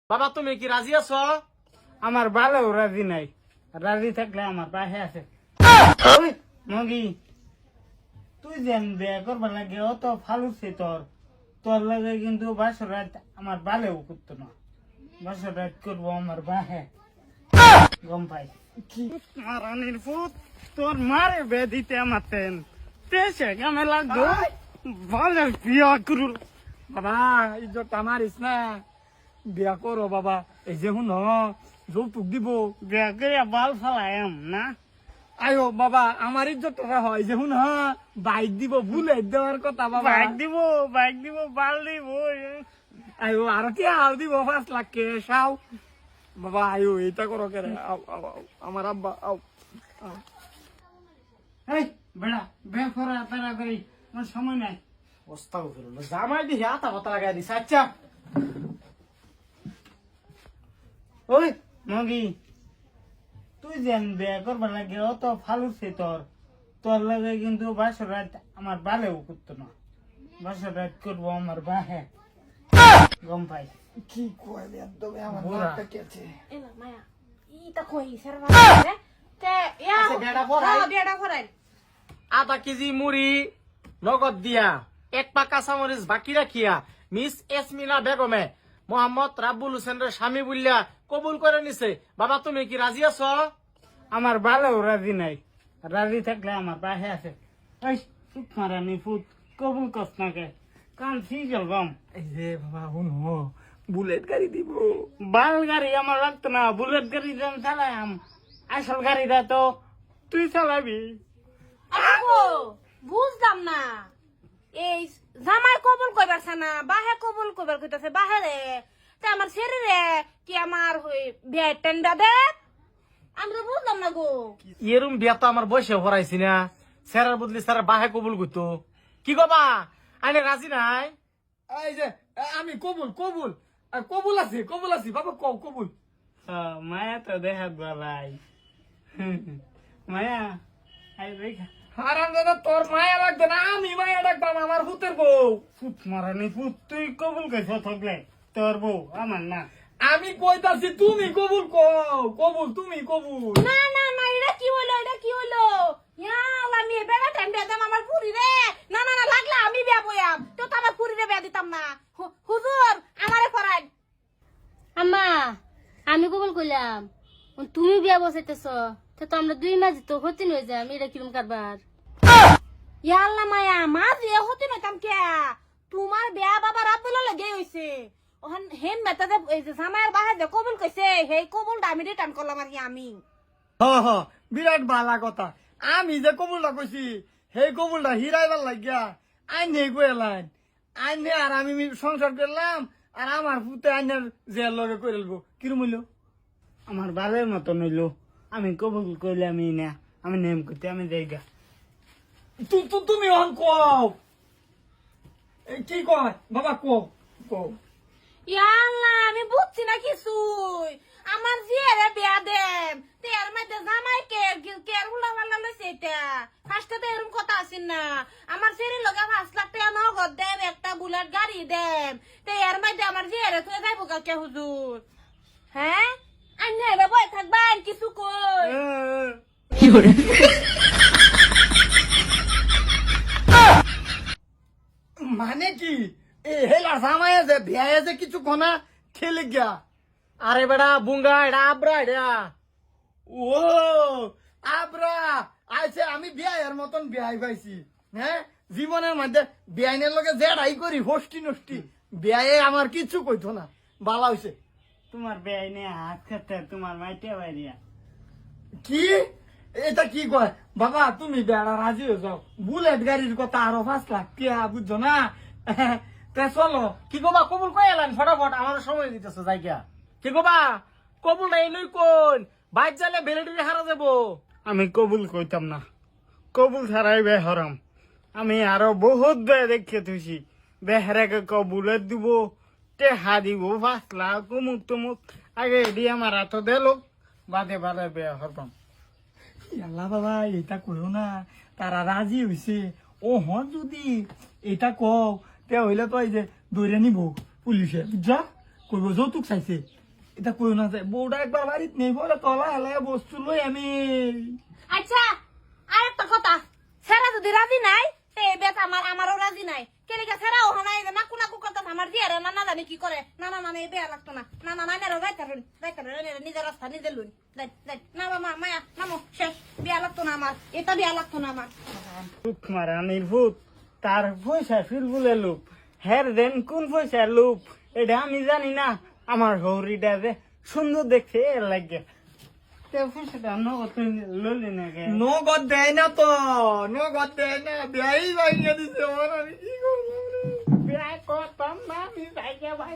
বাবা তুমি কি রাজি আছো? আমার ভালো রাজি নাই, রাজি থাকলে আমার পাশে আছে। ওই মগি, তুই যেন বিয়ে করবার লাগে অত ফালুছি তোর তোর লাগে কিন্তু বাসর রাত আমার ভালো করতো না। বাসর রাত করবো আমার বাহে গম পাই কি মারানির ফুট তোর মারে বে দিতে আমার তেন তেসে কামে লাগতো ভালো বিয়া করুল। বাবা ইজ্জত মারিস না, বিয়া করো বাবা। এই যে শুন যৌতুক দিব, বিয়া করে বাল ফালাম না। আয়ো বাবা আমার ইজ্জত হয় যে শুন বাইক দিব, বুলেট দেওয়ার কথা বাবা। বাইক দিব বাল দিব। আয়ো আর কি হাল দিব 5 লাখ কে সাও বাবা। আয়ো এটা করো কে আও আও আও, আমার আব্বা আও আও। এই বেড়া বে ফরা তাড়াতাড়ি, আমার সময় নাই। ওস্তাও ফেরলো জামাই দি হাতা মাথা লাগাই দিছে। আচ্ছা ওই মগি, তুই যেন বিয়ে করবার লাগে অত ফালুছি তোর তোর লাগে কিন্তু বাসর রাত আমার ভালো করতো না। বাসর রাত করবো আমার বাহে গম পাই কি কইলে একদম আমার বুড়া। মাথা কেছে। Ela, Maya. Ita ko serva. Te ya. আচ্ছা, বেড়া পড়াই। Biada korai. আধা কেজি মুড়ি নগদ দিয়া, 1 পা কাঁচামরিচ বাকি রাখিয়া মিস এসমিনা বেগমে মোহাম্মদ রাব্বুল হোসেনের স্বামী বললা কবুল করে নিছে। বাবা তুমি কি রাজি আছো? আমার ভালো রাজি নাই, রাজি থাকলে আমার পাশে আছে। ওই সুখ মারানি ফুট কবুল কস নাকে কান সিজল গম। এই যে বাবা হুন বুলেট গাড়ি দিব। বাল গাড়ি আমার লাগতো না, বুলেট গাড়ি যেন চালাম। আসল গাড়িটা তো তুই চালাবি। Ako, বুঝলাম না। এই জামাই কবুল কইবার না, বাহে কবুল কইবার কইতাছে বাহিরে। তে আমার শরীরে কি আমার হই বিয়ে টেন্ডা দে? আমরা বুঝলাম না গো। এরম বিয়া তো আমার বয়সে হরাইছি না, স্যারের বদলি স্যার বাহে কবুল করতো। কি গবা আইনে রাজি নাই? এই যে আমি কবুল কবুল কবুল আছি বাবা কবুল। মায়া তো দেখা গলাই মায়া আই দেখা হারাম দাদা তোর মায়া লাগবে না, আমি মায়া ডাকবাম আমার ভূতের বউ। ফুট মারানি ফুট তুই কবুল কইছ থাকলে তোর বউ আমার না। আমি কইতাছি তুমি কবুল কবুল তুমি কবুল। না না না, এটা কি হইলো? এটা কি হইলো? ইয়া আল্লাহ, আমি বেড়া টেন্ডা দাম আমার পুরি রে। না না না, লাগলা আমি বিয়া বয়াম। তো আমার পুরি রে বিয়া দিতাম না। হুজুর আমারে ফরাই। আম্মা, আমি কবুল কইলাম। তুমি বিয়া বসাইতেছ, তো আমরা 2 মাস তো হতে নই যা। আমি এটা কিরম কারবার? ইয়া আল্লাহ মায়া, মা বিয়া হতে নইতাম কে? তোমার বিয়া বাবা রাব্বুল লাগে হইছে। ওহন হেন মেতা যে এই যে জামাইয়ের বাহে যে কবুল কইছে, হেই কবুলটা আমি রিটার্ন করলাম আর কি আমি। বিরাট ভালা কথা। আমি যে কবুলটা কইছি সেই কবুলটা হিরাইবার লাগিয়া আইনে কইলাম, আইনে আর আমি সংসার করলাম আর আমার পুতে আইনের জেল লগে করে লব। কিরম হইল? আমার বালের মতো নইল। আমি কবুল কইলে আমি না, আমি নেম করতে আমি জায়গা। তুমি অন কও কি কয় বাবা কও। ইয়া আল্লাহ, আমি বুঝছি না কিছুই। আমার জিয়ারে বিয়া দেম, তের মধ্যে জামাই কের উলা মাল্লা লইছে এটা। ফার্স্টে তো এরকম কথা আসিন না। আমার শরীর লগে 5 লাখ টাকা নগদ দেম, একটা বুলেট গাড়ি দেম। তে এর মধ্যে আমার জিয়ারে তুই যাইব কে হুজুর? হ্যাঁ আইনে এবার বই থাকবেন কিছু কই। মানে কি হেলা জামাই যে বিয়ে যে কিছু কোনা খেলে গিয়া? আরে বেড়া বুঙ্গা এটা আবরা এটা। ও আবরা আইছে, আমি বিয়ের মতন বিয়াই পাইছি। হ্যাঁ জীবনের মধ্যে বিয়াইনের লগে জেড়াই করি হস্তি নষ্টি, বিয়ে আমার কিছু কইতো না। বালা হইছে তোমার বেআই নিয়ে হাত খাতে তোমার মাইটে বাইরিয়া। কি এটা কি কয় বাবা? তুমি বেড়া রাজি হয়ে যাও, বুলেট গাড়ির কথা আরো 5 লাখ টিয়া বুঝছো না? তে চলো কি কবা কবুল কই এলেন ফটাফট, আমার সময় দিতেছে জায়গা। কি কবা কবুল নাই লই কোন বাইক জালে ভ্যালিডিটি হারা যাবো। আমি কবুল কইতাম না, কবুল ছাড়াই বে হরাম। আমি আরো বহুত বে দেখে থুইছি বেহরাকে কবুলের দিব, টেহা দিব 5 লাখ অমুক তমুক। আগে দিয়ে আমার হাত দিল বাদে বাদে বে হরবাম। আল্লাহ বাবা এটা কইও না, তারা রাজি হইছে। ও যদি এটা কও তে হইলে তো এই যে ধরে নিব পুলিশে, বুঝছা? কইব যৌতুক চাইছে এটা কই না যায় বউটা একবার বাড়িত নেই বলে তলা হেলে বস্তু লই আমি আচ্ছা আর একটা কথা সেরা যদি রাজি নাই তে বেত আমারও রাজি নাই কেলিকা সেরা ও নাই না কোনা কু কথা আমার দিয়ে রে না জানি কি করে না এই বিয়া লাগতো না না রে যাইতারেন নিজের রাস্তা নিজে লুন না বাবা মায়া নামো শেষ বিয়া লাগতো না আমার এটা বিয়া লাগতো না আমার লুপ মারা নির্ভূত তার পয়সা ফিরবুলে লুপ হের দেন কোন পয়সা লুপ এটা আমি জানি না আমার হৌরিটা যে সুন্দর দেখছে এর লাগে তে পয়সাটা নগদ ললি না গে নগদ দেয় না তো নগদ দেয় না বিয়াই ভাঙিয়ে দিছে আমার আমি কি করব বিয়া করতাম না আমি ভাইকে ভাই